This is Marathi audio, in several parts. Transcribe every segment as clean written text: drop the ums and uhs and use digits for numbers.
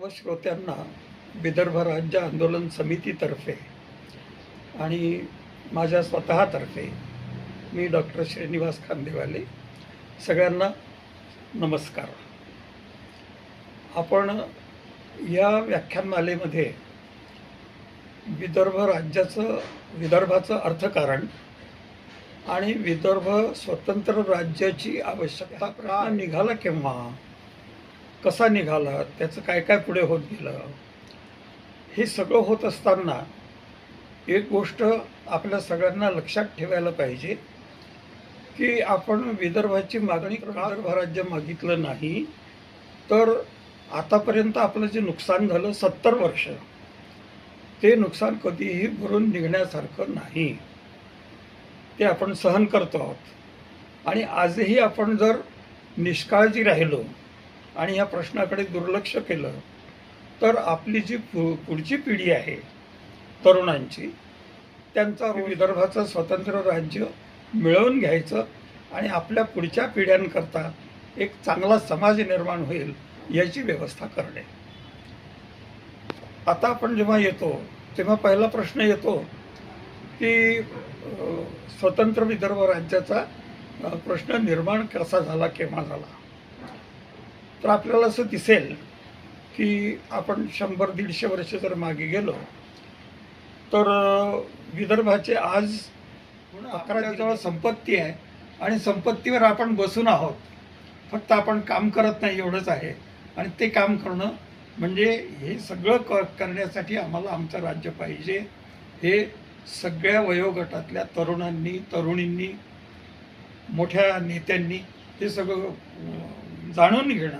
सर्व श्रोत्यांना विदर्भ राज्य आंदोलन समितीतर्फे आणि माझ्या स्वतःतर्फे मी डॉक्टर श्रीनिवास खांदेवाले सगळ्यांना नमस्कार. आपण या व्याख्यानमालेमध्ये विदर्भाचं अर्थकारण आणि विदर्भ स्वतंत्र राज्याची आवश्यकता का निघाला, केव्हा कसा निघाला, त्याचं काय काय पुढे होत गेलं, हे सगळं होत असताना एक गोष्ट आपल्या सगळ्यांना लक्षात ठेवायला पाहिजे की आपण विदर्भाची मागणी विदर्भ राज्य मागितलं नाही तर आतापर्यंत आपलं जे नुकसान झालं 70 वर्ष, ते नुकसान कधीही भरून निघण्यासारखं नाही. ते आपण सहन करतो आहोत. आणि आजही आपण जर निष्काळजी राहिलो आणि या प्रश्नाकडे दुर्लक्ष केलं तर आपली जी पुढची पिढी आहे तरुणांची, त्यांचा विदर्भाचं स्वतंत्र राज्य मिळवून घ्यायचं आणि आपल्या पुढच्या पिढ्यांकरता एक चांगला समाज निर्माण होईल याची व्यवस्था करणे. आता आपण जेव्हा येतो तेव्हा पहिला प्रश्न येतो की स्वतंत्र विदर्भ राज्याचा प्रश्न निर्माण कसा झाला, केव्हा झाला. तर आपल्याला असं दिसेल की आपण 100-150 वर्ष जर मागे गेलो तर विदर्भाचे आज 11 जवळ संपत्ती आहे आणि संपत्तीवर आपण बसून आहोत. फक्त आपण काम करत नाही एवढंच आहे. आणि ते काम करणं म्हणजे हे सगळं करण्यासाठी आम्हाला आमचं राज्य पाहिजे हे सगळ्या वयोगटातल्या तरुणांनी, तरुणींनी, मोठ्या नेत्यांनी हे सगळं जाणून घेणं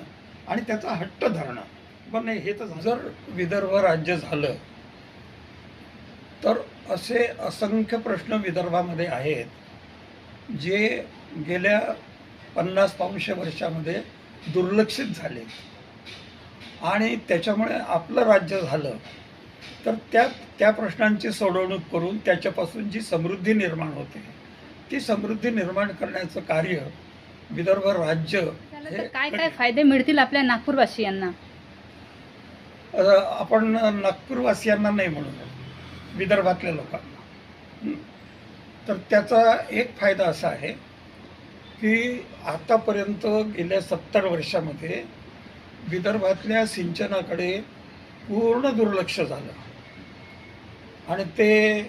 आणि त्याचा हट्ट धरणं. पण नाही, हे तर जर विदर्भ राज्य झालं तर असे असंख्य प्रश्न विदर्भामध्ये आहेत जे गेल्या 50-50 वर्षामध्ये दुर्लक्षित झाले. आणि त्याच्यामुळे आपलं राज्य झालं तर त्या प्रश्नांची सोडवणूक करून त्याच्यापासून जी समृद्धी निर्माण होते, ती समृद्धी निर्माण करण्याचं कार्य विदर्भ राज्य. काय काय फायदे मिळतील आपल्या नागपूरवासियांना? आपण नागपूरवासियांना नाही म्हणू, विदर्भातल्या लोकांना. तर त्याचा एक फायदा असा आहे की आतापर्यंत गेल्या 70 वर्षामध्ये विदर्भातल्या सिंचनाकडे पूर्ण दुर्लक्ष झालं आणि ते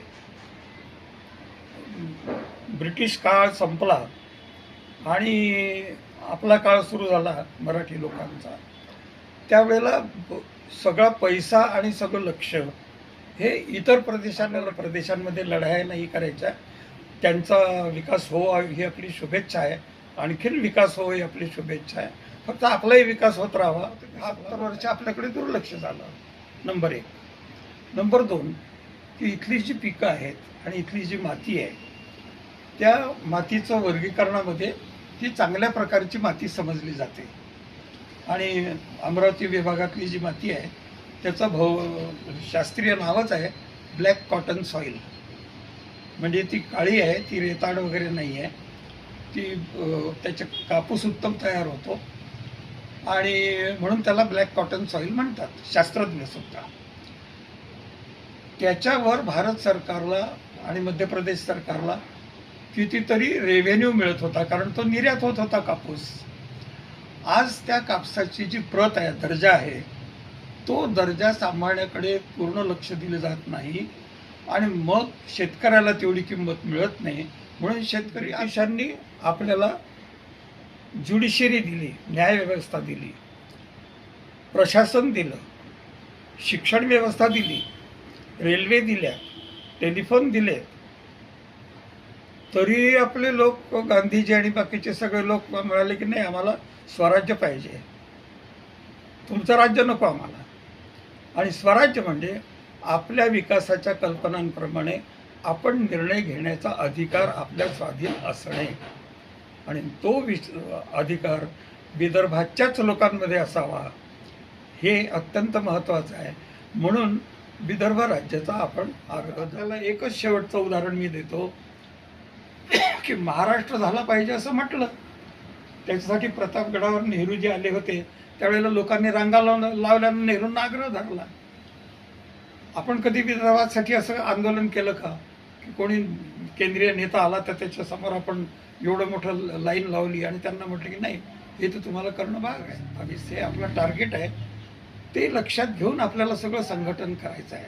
ब्रिटिश काळ संपला आणि आपला काळ सुरू झाला मराठी लोकांचा. त्यावेळेला सगळा पैसा आणि सगळं लक्ष हे इतर प्रदेशांमध्ये लढाया नाही करायच्या. त्यांचा विकास हो ही आपली शुभेच्छा आहे, आणखीन विकास हो ही आपली शुभेच्छा आहे. फक्त आपलाही विकास होत राहावा. 70 वर्ष आपल्याकडे दुर्लक्ष झालं, नंबर 1. नंबर 2 की इथली जी पिकं आहेत आणि इथली जी माती आहे त्या मातीचं वर्गीकरणामध्ये ती चांगल्या प्रकारची माती समजली जाते. आणि अमरावती विभागातली जी माती आहे त्याचं शास्त्रीय नावच आहे ब्लॅक कॉटन सॉईल. म्हणजे ती काळी आहे, ती रेताड वगैरे नाही आहे, ती त्याचे कापूस उत्तम तयार होतो आणि म्हणून त्याला ब्लॅक कॉटन सॉईल म्हणतात शास्त्रज्ञ सुद्धा. त्याच्यावर भारत सरकारला आणि मध्य प्रदेश सरकारला कितीतरी रेव्हेन्यू मिळत होता, कारण तो निर्यात होत होता कापूस. आज त्या कापसाची जी प्रत आहे, दर्जा आहे, तो दर्जा सांभाळण्याकडे पूर्ण लक्ष दिलं जात नाही आणि मग शेतकऱ्याला तेवढी किंमत मिळत नाही. म्हणून शेतकरी देशांनी आपल्याला ज्युडिशरी दिली, न्यायव्यवस्था दिली, प्रशासन दिलं, शिक्षण व्यवस्था दिली, रेल्वे दिल्या, टेलिफोन दिले, तरी आपले लोक, गांधीजी आणि बाकीचे सगळे लोक म्हणाले की नाही, आम्हाला स्वराज्य पाहिजे, तुमचं राज्य नको आम्हाला. आणि स्वराज्य म्हणजे आपल्या विकासाच्या कल्पनांप्रमाणे आपण निर्णय घेण्याचा अधिकार आपल्या स्वाधीन असणे आणि तो अधिकार विदर्भाच्याच लोकांमध्ये असावा, हे अत्यंत महत्त्वाचं आहे. म्हणून विदर्भ राज्याचा आपण आग्रह. त्याला एकच शेवटचं उदाहरण मी देतो की महाराष्ट्र झाला पाहिजे असं म्हटलं, त्याच्यासाठी प्रतापगडावर नेहरूजी आले होते त्यावेळेला लोकांनी रांगा लावल्यानं नेहरूंना आग्रह धरला. आपण कधी विदर्भासाठी असं आंदोलन केलं का की कोणी केंद्रीय नेता आला तर त्याच्या समोर आपण एवढं मोठं लाईन लावली आणि त्यांना म्हटलं की नाही, हे तर तुम्हाला करणं भाग आहे, आम्ही हे आपलं टार्गेट आहे, ते लक्षात घेऊन आपल्याला सगळं संघटन करायचं आहे.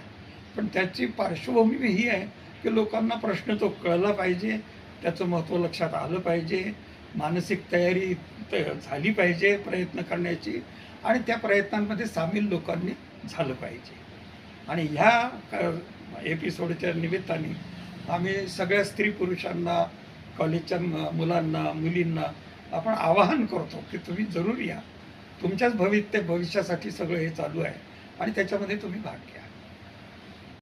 पण त्याची पार्श्वभूमी ही आहे की लोकांना प्रश्न तो कळला पाहिजे, त्याचं महत्त्व लक्षात आलं पाहिजे, मानसिक तयारी झाली पाहिजे प्रयत्न करण्याची, आणि त्या प्रयत्नांमध्ये सामील लोकांनी झालं पाहिजे. आणि ह्या एपिसोडच्या निमित्ताने आम्ही सगळ्या स्त्री पुरुषांना, कॉलेजच्या मुलांना, मुलींना आपण आवाहन करतो की तुम्ही जरूर या. तुमच्याच भविष्यासाठी सगळं हे चालू आहे आणि त्याच्यामध्ये तुम्ही भाग घ्या.